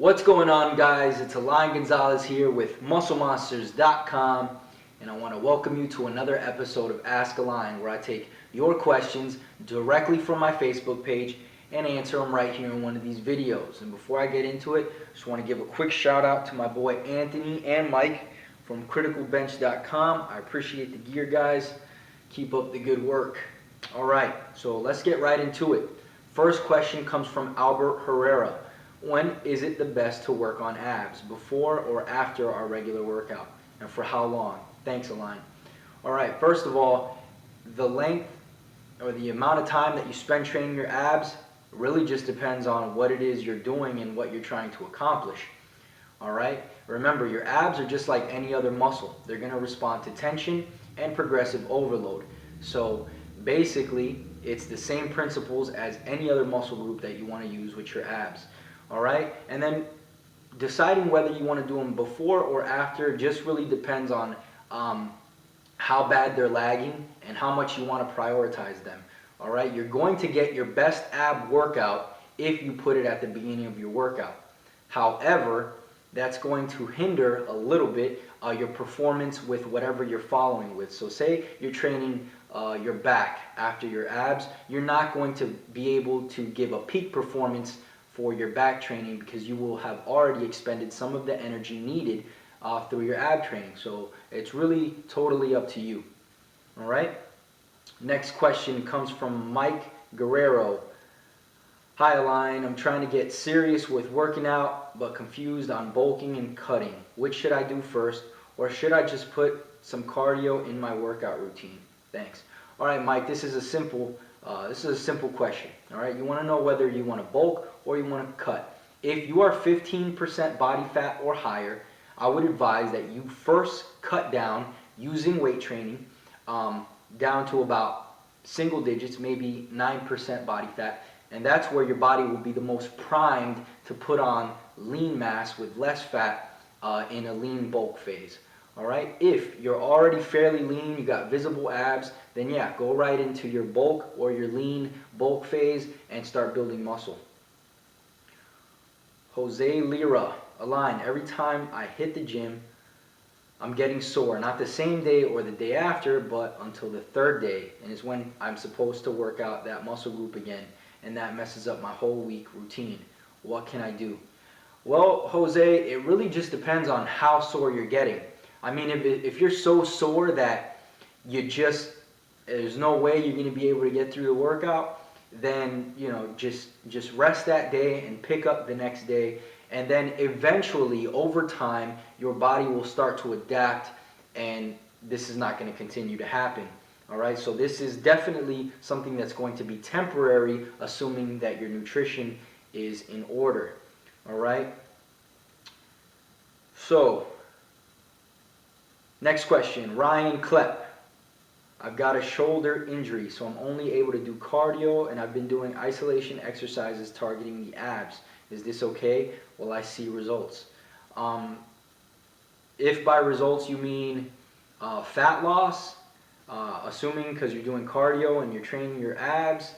What's going on, guys? It's Alain Gonzalez here with musclemonsters.com, and I want to welcome you to another episode of Ask Alain, where I take your questions directly from my Facebook page and answer them right here in one of these videos. And before I get into it, I just want to give a quick shout out to my boy Anthony and Mike from criticalbench.com. I appreciate the gear, guys. Keep up the good work. All right, so let's get right into it. First question comes from Albert Herrera. When is it the best to work on abs, before or after our regular workout, and for how long? Thanks, Alain. All right, first of all, the length or the amount of time that you spend training your abs really just depends on what it is you're doing and what you're trying to accomplish. All right, remember, your abs are just like any other muscle. They're going to respond to tension and progressive overload. So basically, it's the same principles as any other muscle group that you want to use with your abs. All right, and then deciding whether you want to do them before or after just really depends on how bad they're lagging and how much you want to prioritize them. All right, you're going to get your best ab workout if you put it at the beginning of your workout. However, that's going to hinder a little bit your performance with whatever you're following with. So say you're training your back after your abs, you're not going to be able to give a peak performance for your back training because you will have already expended some of the energy needed through your ab training. So it's really totally up to you. All right. Next question comes from Mike Guerrero. Hi, Alain. I'm trying to get serious with working out, but confused on bulking and cutting. Which should I do first, or should I just put some cardio in my workout routine? Thanks. All right, Mike. This is a simple question. All right. You want to know whether you want to bulk or you want to cut. If you are 15% body fat or higher, I would advise that you first cut down using weight training down to about single digits, maybe 9% body fat. And that's where your body will be the most primed to put on lean mass with less fat in a lean bulk phase. All right. If you're already fairly lean, you got visible abs, then yeah, go right into your bulk or your lean bulk phase and start building muscle. Jose Lira, Alain, every time I hit the gym, I'm getting sore. Not the same day or the day after, but until the third day, and is when I'm supposed to work out that muscle group again, and that messes up my whole week routine. What can I do? Well, Jose, it really just depends on how sore you're getting. I mean, if you're so sore that there's no way you're going to be able to get through the workout, then just rest that day and pick up the next day, and then eventually over time your body will start to adapt, and this is not going to continue to happen. All right, so this is definitely something that's going to be temporary, assuming that your nutrition is in order. All right, so next question, Ryan Klepp. I've got a shoulder injury, so I'm only able to do cardio, and I've been doing isolation exercises targeting the abs. Is this okay? Will I see results? If by results you mean fat loss, assuming because you're doing cardio and you're training your abs,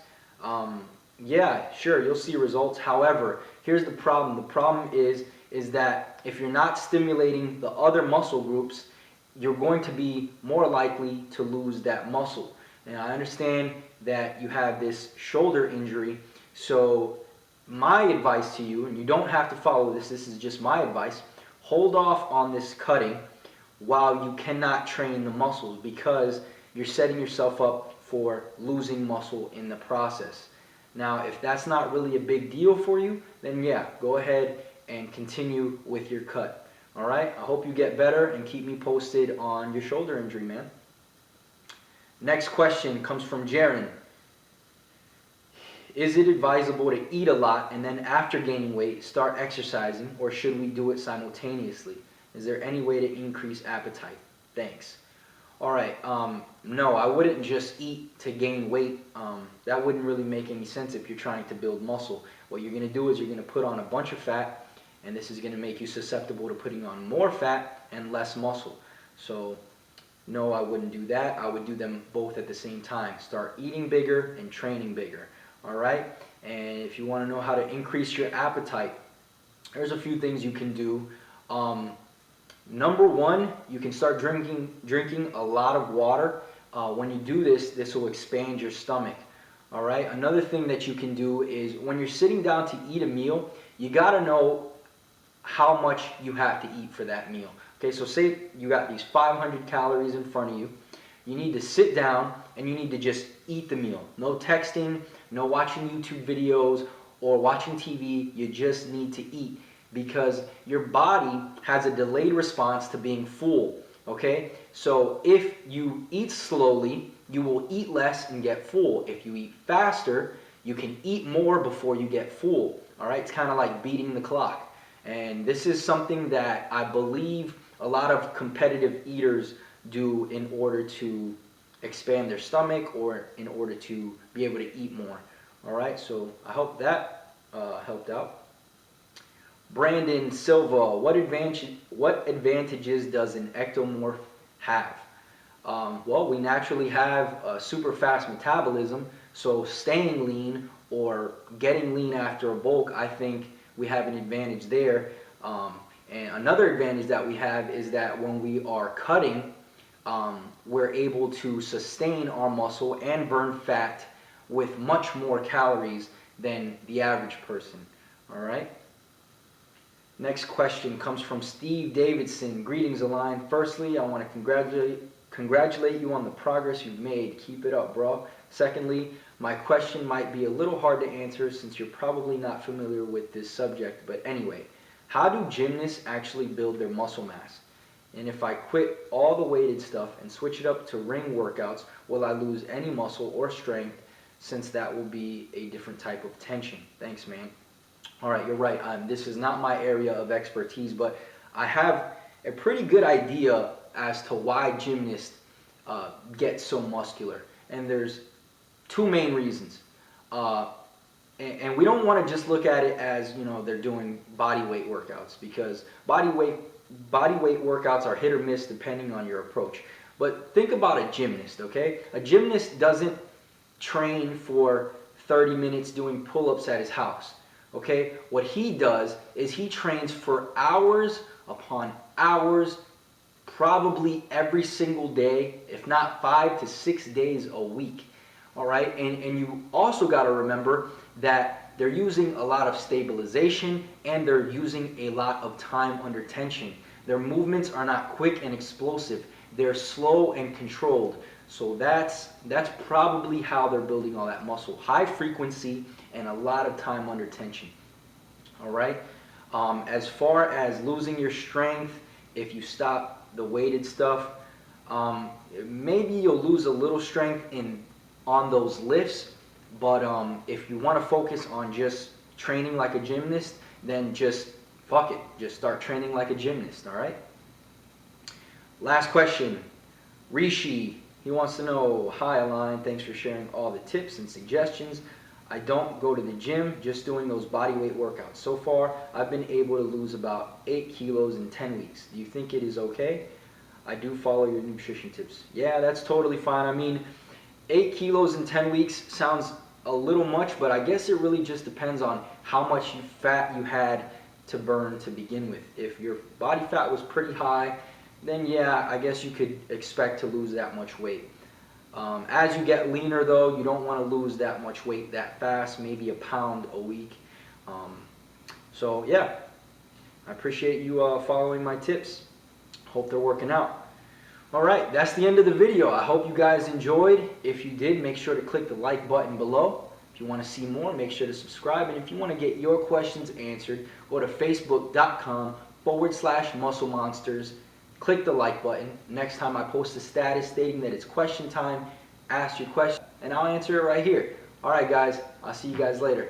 yeah, sure, you'll see results. However, here's the problem. The problem is that if you're not stimulating the other muscle groups, you're going to be more likely to lose that muscle. And I understand that you have this shoulder injury, so my advice to you, and you don't have to follow this is just my advice, hold off on this cutting while you cannot train the muscles, because you're setting yourself up for losing muscle in the process. Now, if that's not really a big deal for you, then yeah, go ahead and continue with your cut. All right, I hope you get better, and keep me posted on your shoulder injury, man. Next question comes from Jaron. Is it advisable to eat a lot and then after gaining weight start exercising, or should we do it simultaneously? Is there any way to increase appetite? Thanks. All right, no, I wouldn't just eat to gain weight. That wouldn't really make any sense if you're trying to build muscle. What you're going to do is you're going to put on a bunch of fat, and this is going to make you susceptible to putting on more fat and less muscle. So no, I wouldn't do that. I would do them both at the same time. Start eating bigger and training bigger. All right? And if you want to know how to increase your appetite, there's a few things you can do. Number one, you can start drinking a lot of water. When you do this, this will expand your stomach. All right. Another thing that you can do is when you're sitting down to eat a meal, you got to know how much you have to eat for that meal. Okay, so say you got these 500 calories in front of you. You need to sit down and you need to just eat the meal. No texting, no watching YouTube videos or watching TV. You just need to eat because your body has a delayed response to being full. Okay, so if you eat slowly, you will eat less and get full. If you eat faster, you can eat more before you get full. All right, it's kind of like beating the clock. And this is something that I believe a lot of competitive eaters do in order to expand their stomach or in order to be able to eat more. All right, so I hope that helped out. Brandon Silva, what advantages does an ectomorph have? Well, we naturally have a super fast metabolism, so staying lean or getting lean after a bulk, I think we have an advantage there. And another advantage that we have is that when we are cutting, we're able to sustain our muscle and burn fat with much more calories than the average person. All right. Next question comes from Steve Davidson. Greetings, Alain. Firstly, I want to congratulate you on the progress you've made. Keep it up, bro. Secondly, my question might be a little hard to answer since you're probably not familiar with this subject, but anyway, how do gymnasts actually build their muscle mass? And if I quit all the weighted stuff and switch it up to ring workouts, will I lose any muscle or strength since that will be a different type of tension? Thanks, man. All right, you're right. This is not my area of expertise, but I have a pretty good idea as to why gymnasts get so muscular. And there's two main reasons. And we don't want to just look at it as, they're doing body weight workouts, because body weight workouts are hit or miss depending on your approach. But think about a gymnast, okay? A gymnast doesn't train for 30 minutes doing pull-ups at his house. Okay, what he does is he trains for hours upon hours, probably every single day, if not 5 to 6 days a week. All right, and you also got to remember that they're using a lot of stabilization and they're using a lot of time under tension. Their movements are not quick and explosive. They're slow and controlled. So that's probably how they're building all that muscle. High frequency and a lot of time under tension. All right. As far as losing your strength, if you stop the weighted stuff, maybe you'll lose a little strength on those lifts. But if you want to focus on just training like a gymnast, then just fuck it. Just start training like a gymnast. All right. Last question. Rishi. He wants to know, hi Alain, thanks for sharing all the tips and suggestions. I don't go to the gym, just doing those body weight workouts. So far, I've been able to lose about 8 kilos in 10 weeks. Do you think it is okay? I do follow your nutrition tips. Yeah, that's totally fine. I mean, 8 kilos in 10 weeks sounds a little much, but I guess it really just depends on how much fat you had to burn to begin with. If your body fat was pretty high, then yeah, I guess you could expect to lose that much weight. As you get leaner though, you don't want to lose that much weight that fast, maybe a pound a week. So yeah, I appreciate you following my tips. Hope they're working out. Alright, that's the end of the video. I hope you guys enjoyed. If you did, make sure to click the like button below. If you want to see more, make sure to subscribe. And if you want to get your questions answered, go to facebook.com/musclemonsters. Click the like button. Next time I post a status stating that it's question time, ask your question, and I'll answer it right here. Alright guys, I'll see you guys later.